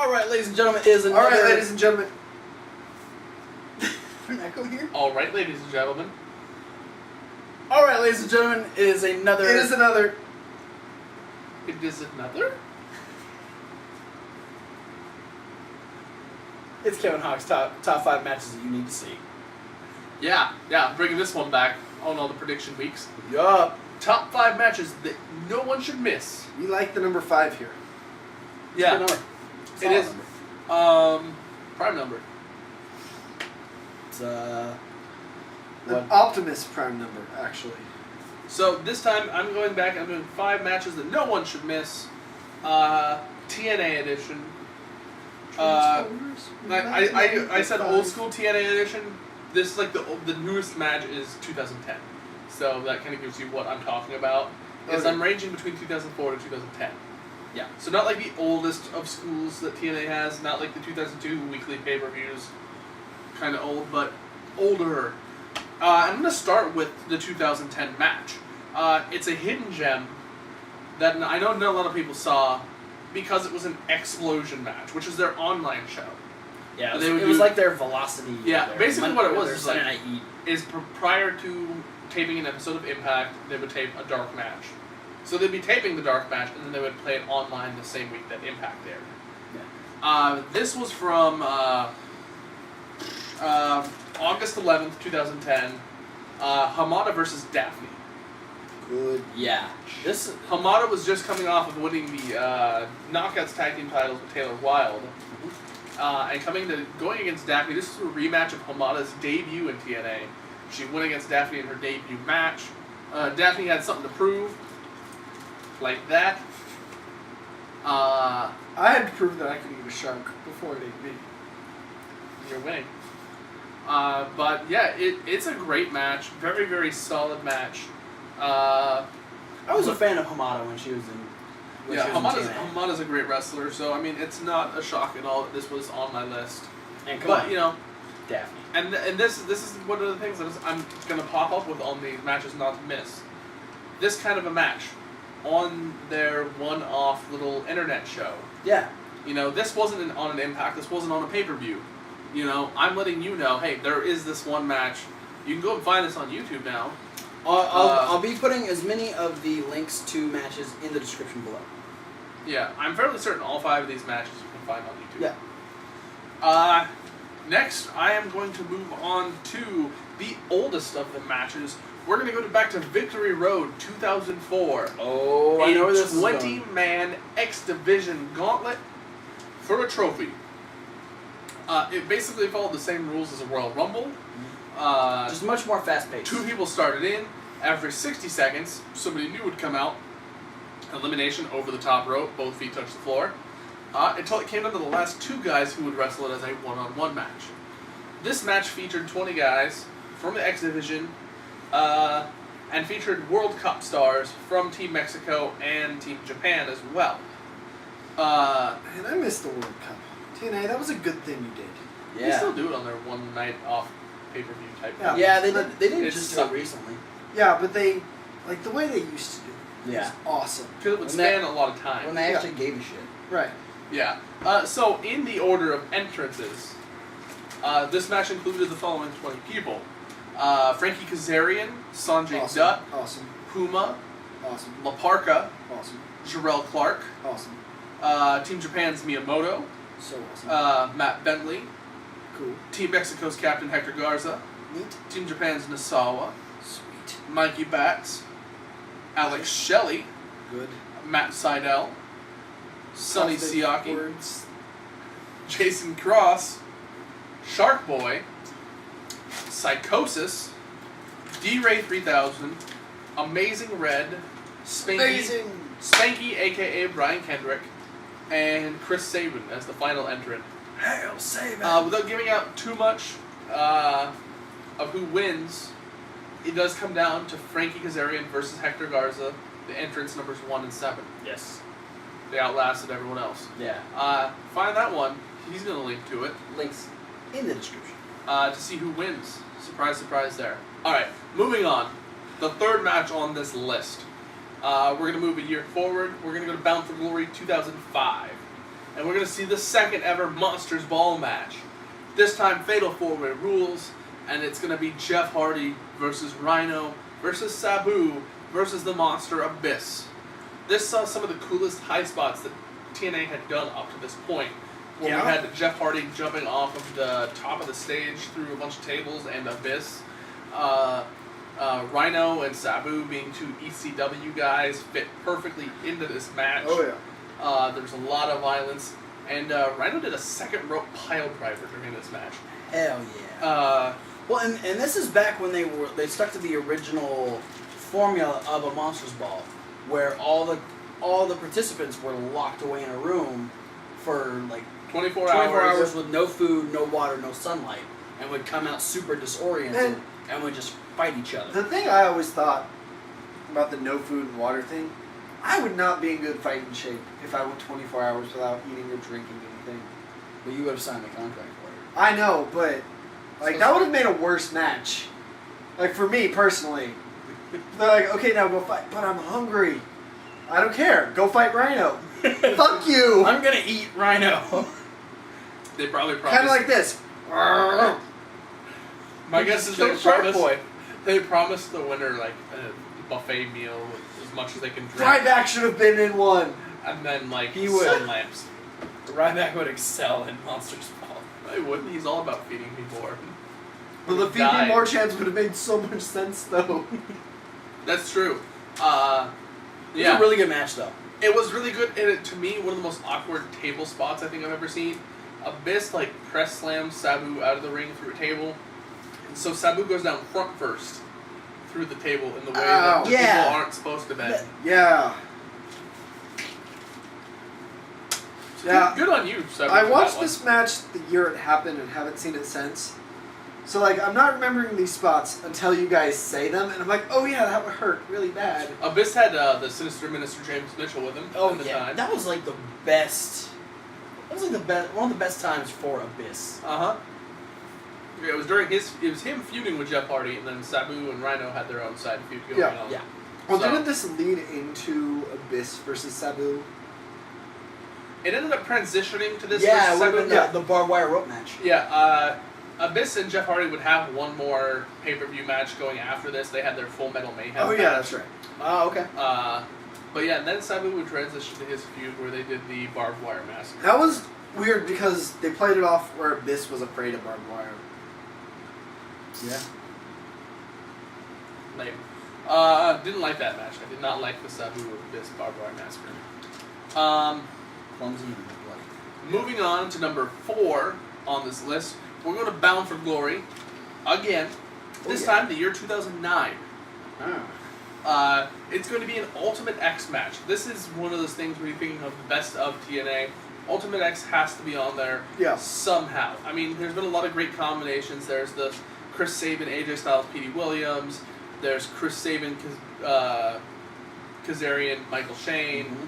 Alright, ladies and gentlemen, is another... Alright, ladies and gentlemen. An echo here? Alright, ladies and gentlemen. Alright, ladies and gentlemen, is another... It is another... It is another? It's Kevin Hawk's top 5 matches that you need to see. Yeah, bringing this one back on all the prediction weeks. Yup. Top 5 matches that no one should miss. We like the number 5 here. Yeah. Good number. It is. Prime number. It's, An what? Optimus prime number, actually. So this time I'm going back. I'm doing 5 matches that no one should miss. TNA edition. I said old school TNA edition. This is like the newest match is 2010. So that kind of gives you what I'm talking about. Is I'm ranging between 2004 to 2010. Yeah. So not like the oldest of schools that TNA has, not like the 2002 weekly pay-per-views, kind of old, but older. I'm going to start with the 2010 match. It's a hidden gem that I know not a lot of people saw because it was an Explosion match, which is their online show. Yeah, it was like their Velocity. Yeah, basically what it was is Sunday like, Night Heat. is prior to taping an episode of Impact, they would tape a dark match. So they'd be taping the dark match, and then they would play it online the same week that Impact aired. Yeah. This was from August 11th, 2010. Hamada versus Daffney. Good. Yeah. This Hamada was just coming off of winning the Knockouts Tag Team titles with Taylor Wilde. And going against Daffney. This is a rematch of Hamada's debut in TNA. She went against Daffney in her debut match. Daffney had something to prove. Like that. I had to prove that I could eat a shark before it ate me. You're winning. But yeah, it's a great match. Very, very solid match. I was a fan of Hamada when she was in. Hamada's a great wrestler, so I mean it's not a shock at all that this was on my list. And you know, Daffney. And this is one of the things that I'm gonna pop up with on these matches not to miss. This kind of a match on their one-off little internet show. Yeah. You know, this wasn't on an Impact. This wasn't on a pay-per-view. You know, I'm letting you know, hey, there is this one match. You can go and find this on YouTube now. I'll be putting as many of the links to matches in the description below. Yeah, I'm fairly certain all 5 of these matches you can find on YouTube. Yeah. Next, I am going to move on to the oldest of the matches. We're going to go back to Victory Road 2004. Oh, I know where this is going. 20-man X-Division Gauntlet for a trophy. It basically followed the same rules as a Royal Rumble. Just much more fast-paced. 2 people started in. Every 60 seconds, somebody new would come out. Elimination over the top rope. Both feet touch the floor. Until it came down to the last 2 guys who would wrestle it as a one-on-one match. This match featured 20 guys from the X Division, and featured World Cup stars from Team Mexico and Team Japan as well. Man, I missed the World Cup. TNA, that was a good thing you did. Yeah. They still do it on their one night off pay-per-view type Yeah. thing. Yeah, they did. They didn't It's just do something. it recently. Yeah, but they, like the way they used to do it, Yeah. was awesome. Because it would span a lot of time. When they actually gave a shit. Right. Yeah. So, in the order of entrances, this match included the following 20 people. Frankie Kazarian, Sanjay Awesome. Dutt, Awesome. Puma, Awesome. La Parka, Awesome. Jarrell Clark, Awesome. Team Japan's Miyamoto, So awesome. Matt Bentley, Cool. Team Mexico's Captain Hector Garza, Neat. Team Japan's Nasawa, Sweet. Mikey Batts, Alex Shelley, Good. Matt Seidel, Sonny Positive Siaki, words. Jason Cross, Shark Boy, Psychosis, D-Ray 3000, Amazing Red, Amazing. Spanky aka Brian Kendrick, and Chris Sabin as the final entrant. Hail Sabin. Without giving out too much of who wins, it does come down to Frankie Kazarian versus Hector Garza, the entrance numbers 1 and 7. Yes. They outlasted everyone else. Yeah. Find that one. He's going to link to it. Links in the description. To see who wins. Surprise, surprise there. Alright, moving on. The third match on this list. We're going to move a year forward. We're going to go to Bound for Glory 2005. And and we're going to see the second ever Monsters Ball match. This time, Fatal 4-Way rules, and it's going to be Jeff Hardy versus Rhino versus Sabu versus the Monster Abyss. This saw some of the coolest high spots that TNA had done up to this point. Where we had Jeff Hardy jumping off of the top of the stage through a bunch of tables and Abyss. Rhino and Sabu being two ECW guys fit perfectly into this match. Oh, yeah. There's a lot of violence. And Rhino did a second rope pile driver during this match. Hell yeah. Well, and this is back when they stuck to the original formula of a Monsters Ball, where all the participants were locked away in a room for like 24 hours with no food, no water, no sunlight, and would come out super disoriented and would just fight each other. The thing I always thought about the no food and water thing, I would not be in good fighting shape if I went 24 hours without eating or drinking anything. But you would have signed the contract for it. I know, but like that would have made a worse match. Like for me personally, they're like, okay, now go fight, but I'm hungry. I don't care. Go fight Rhino. Fuck you. I'm gonna eat Rhino. They probably Kind of like this. My guess is Boy. they promised the winner like a buffet meal with as much as they can drink. Ryback should have been in one. And then like He would. sun lamps. Ryback would excel in Monsters Ball. He wouldn't. He's all about feeding people. Well, the Feed Me More chance would have made so much sense, though. That's true. It was a really good match, though. It was really good, and to me, one of the most awkward table spots I think I've ever seen. Abyss like press slams Sabu out of the ring through a table, and so Sabu goes down front first through the table in the way that people aren't supposed to bend. Yeah. So yeah. Good on you, Sabu. I watched this match the year it happened and haven't seen it since. So, like, I'm not remembering these spots until you guys say them, and I'm like, oh yeah, that would hurt really bad. Abyss had the Sinister Minister James Mitchell with him at the time. That was like the best. That was like the best, one of the best times for Abyss. Yeah, it was during it was him feuding with Jeff Hardy, and then Sabu and Rhino had their own side feud going on. Yeah. Well, didn't this lead into Abyss versus Sabu? It ended up transitioning to this. Yeah, versus Sabu. the barbed wire rope match. Yeah, Abyss and Jeff Hardy would have one more pay-per-view match going after this. They had their Full Metal Mayhem Oh, yeah, that's right. Oh, okay. But yeah, then Sabu would transition to his feud where they did the barbed wire massacre. That was weird because they played it off where Abyss was afraid of barbed wire. Yeah. Lame. Didn't like that match. I did not like the Sabu Abyss barbed wire massacre. Clumsy and bloody. Moving on to number 4 on this list, we're going to Bound for Glory again. This time, the year 2009. It's going to be an Ultimate X match. This is one of those things where you're thinking of the best of TNA. Ultimate X has to be on there somehow. I mean, there's been a lot of great combinations. There's the Chris Sabin, AJ Styles, Petey Williams. There's Chris Sabin, Kazarian, Michael Shane.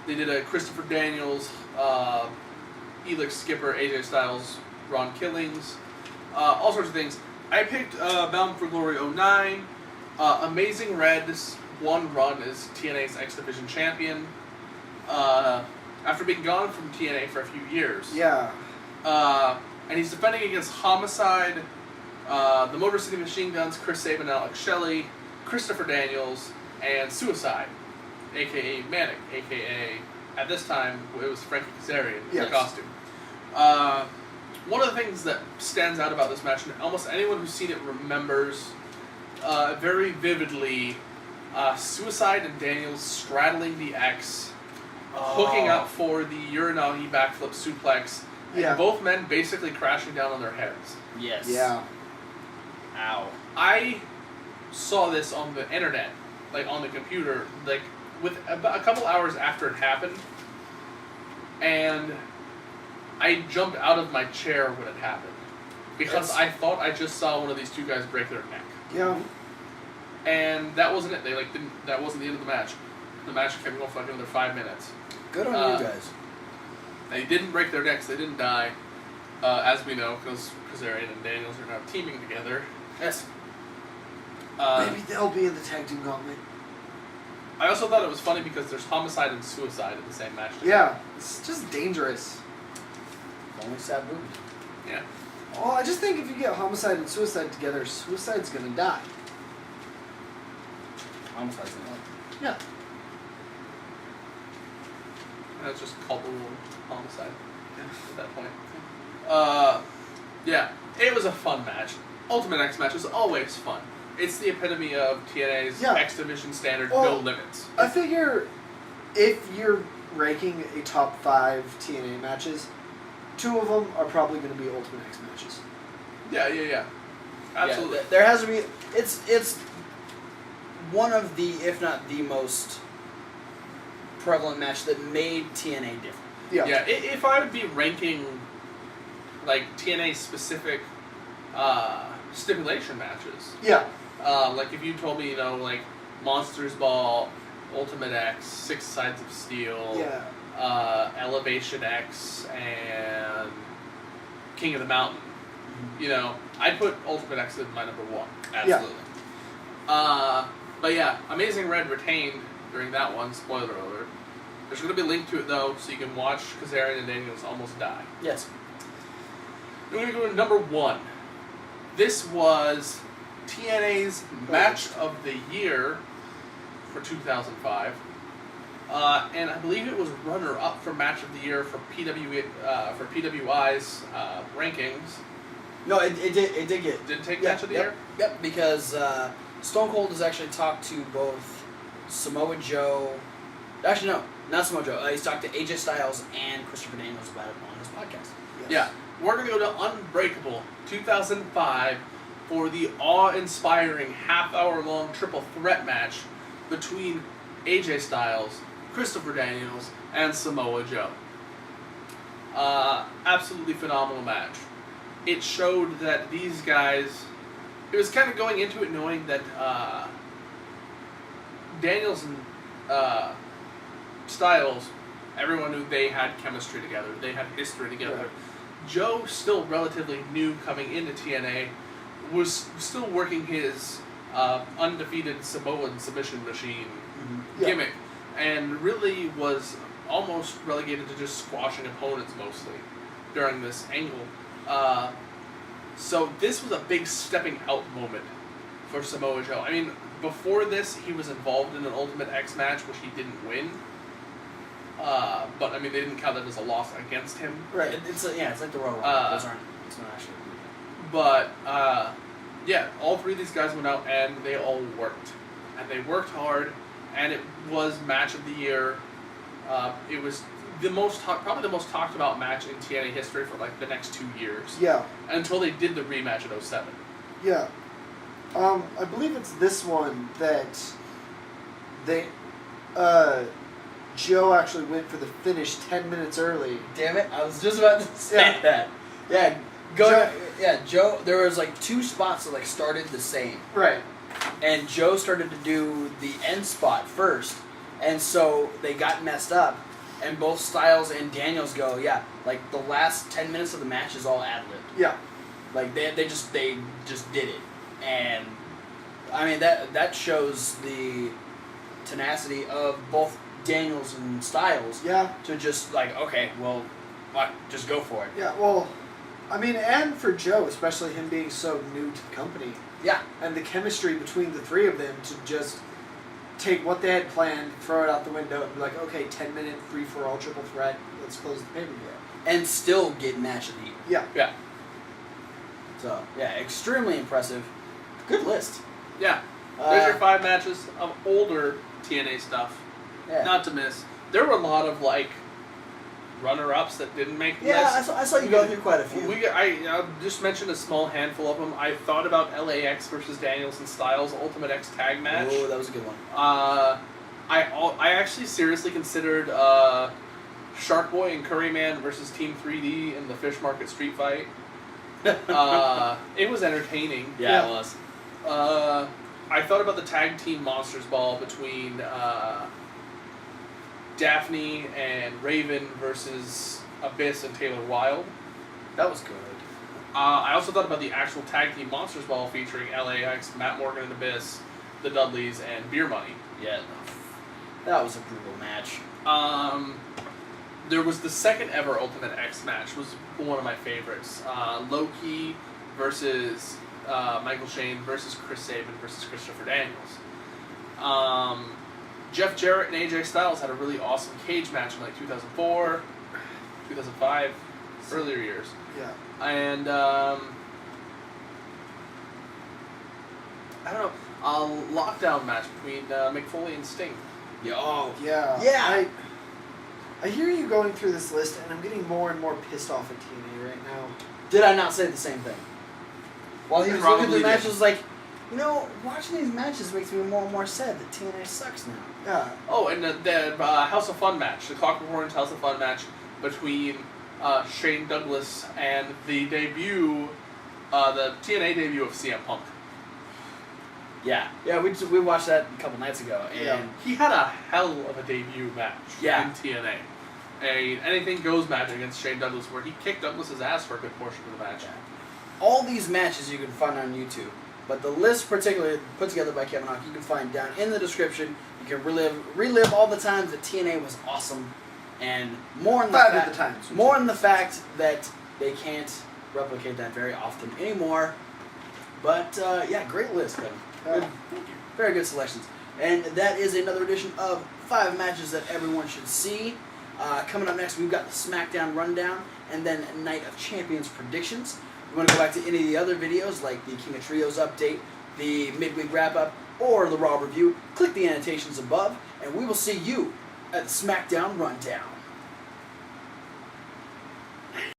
They did a Christopher Daniels, Elix Skipper, AJ Styles, Ron Killings, all sorts of things. I picked Bound for Glory 09. Amazing Red's one run as TNA's X-Division champion. After being gone from TNA for a few years. Yeah. And he's defending against Homicide, the Motor City Machine Guns, Chris Sabin, Alex Shelley, Christopher Daniels, and Suicide, a.k.a. Manic, a.k.a. at this time, it was Frankie Kazarian in the costume. One of the things that stands out about this match, and almost anyone who's seen it remembers very vividly, Suicide and Daniels straddling the X, hooking up for the Uranagi backflip suplex, and both men basically crashing down on their heads. Yes. Yeah. Ow. I saw this on the internet, like on the computer, like with about a couple hours after it happened, and I jumped out of my chair when it happened because I thought I just saw one of these two guys break their neck. Yeah. And that wasn't it. They didn't. That wasn't the end of the match. The match kept going for like another 5 minutes. Good on you guys. They didn't break their necks. They didn't die, as we know, because Kazarian and Daniels are now teaming together. Yes. Maybe they'll be in the tag team gauntlet. I also thought it was funny because there's homicide and suicide in the same match. Yeah, it's just dangerous. Only Sabu. Yeah. Oh, I just think if you get homicide and suicide together, suicide's gonna die. Homicide's in it. Yeah. That's just culpable homicide at that point. Yeah, it was a fun match. Ultimate X match is always fun. It's the epitome of TNA's X-Division standard, no limits. I figure if you're ranking a top 5 TNA matches, 2 of them are probably going to be Ultimate X matches. Yeah. Absolutely. Yeah, there has to be. It's one of the, if not the most prevalent match that made TNA different. Yeah. If I would be ranking like TNA specific stipulation matches. Yeah. Like if you told me, like Monsters Ball, Ultimate X, Six Sides of Steel, Elevation X, and King of the Mountain, I'd put Ultimate X as my number 1. Absolutely. Yeah. But yeah, Amazing Red retained during that one. Spoiler alert. There's going to be a link to it though, so you can watch Kazarian and Daniels almost die. Yes. We're going to go to number 1. This was TNA's Match of the Year for 2005. And I believe it was runner-up for Match of the Year for PWI's rankings. No, it did get... Did it take Match of the Year? Yep, because Stone Cold has actually talked to both Samoa Joe... Actually, no, not Samoa Joe. He's talked to AJ Styles and Christopher Daniels about it on his podcast. Yes. Yeah. We're going to go to Unbreakable 2005 for the awe-inspiring half-hour-long triple threat match between AJ Styles, Christopher Daniels, and Samoa Joe. Absolutely phenomenal match. It showed that these guys... It was kind of going into it knowing that Daniels and Styles, everyone knew they had chemistry together. They had history together. Right. Joe, still relatively new coming into TNA, was still working his undefeated Samoan submission machine gimmick, and really was almost relegated to just squashing opponents mostly during this angle. So this was a big stepping out moment for Samoa Joe. I mean, before this, he was involved in an Ultimate X match, which he didn't win. But I mean, they didn't count that as a loss against him. Right. It's like the Royal Rumble. Those aren't. It's not actually. But yeah, all 3 of these guys went out and they all worked, and they worked hard, and it was Match of the Year. It was probably the most talked about match in TNA history for like the next 2 years. Yeah. Until they did the rematch in 2007. Yeah. I believe it's this one that they Joe actually went for the finish 10 minutes early. Damn it! I was just about to say that. Yeah. Joe. There was like 2 spots that like started the same. Right. And Joe started to do the end spot first, and so they got messed up. And both Styles and Daniels go, like the last 10 minutes of the match is all ad-libbed. Yeah. Like they just did it, and I mean that shows the tenacity of both Daniels and Styles. Yeah. To just like, okay, well, just go for it. Yeah. Well, I mean, and for Joe, especially him being so new to the company. Yeah. And the chemistry between the 3 of them to just take what they had planned, throw it out the window, and be like, okay, 10-minute free-for-all triple threat, let's close the pay-per-view. And still get Match of the Year. Yeah. Yeah. So, extremely impressive. Good list. Yeah. There's your 5 matches of older TNA stuff. Yeah. Not to miss. There were a lot of like runner-ups that didn't make the Yeah, list. I saw you go through quite a few. I just mentioned a small handful of them. I thought about LAX versus Daniels and Styles Ultimate X tag match. Oh, that was a good one. I actually seriously considered Shark Boy and Curryman versus Team 3D in the Fish Market Street Fight. It was entertaining. Yeah, it was. I thought about the tag team Monsters Ball between Daffney and Raven versus Abyss and Taylor Wilde. That was good. I also thought about the actual tag team Monsters Ball featuring LAX, Matt Morgan and Abyss, the Dudleys, and Beer Money. Yeah. That was a brutal match. There was the second ever Ultimate X match. Was one of my favorites. Loki versus Michael Shane versus Chris Sabin versus Christopher Daniels. Jeff Jarrett and AJ Styles had a really awesome cage match in like 2004, 2005, earlier years. Yeah. And I don't know, a lockdown match between Mick Foley and Sting. Yo. Yeah. Yeah. I hear you going through this list, and I'm getting more and more pissed off at TNA right now. Did I not say the same thing? While he was Probably looking at the did. matches, like, you know, watching these matches makes me more and more sad that TNA sucks now. Yeah. Oh, and the House of Fun match, the Clockwork Orange House of Fun match between Shane Douglas and the debut, the TNA debut of CM Punk. Yeah. Yeah, we watched that a couple nights ago, and Yeah. He had a hell of a debut match Yeah. in TNA. A anything goes match against Shane Douglas, where he kicked Douglas's ass for a good portion of the match. all these matches you can find on YouTube. But the list, particularly put together by Kevin Hawk, you can find down in the description. You can relive all the times that TNA was awesome, and more in the Five fact, of the times. more in the fact that they can't replicate that very often anymore. But yeah, great list, Kevin. Good. Thank you. Very good selections. And that is another edition of 5 matches that everyone should see. Coming up next, we've got the SmackDown Rundown, and then Night of Champions predictions. If you want to go back to any of the other videos, like the King of Trios update, the Midweek Wrap-Up, or the Raw Review, click the annotations above, and we will see you at the SmackDown Rundown.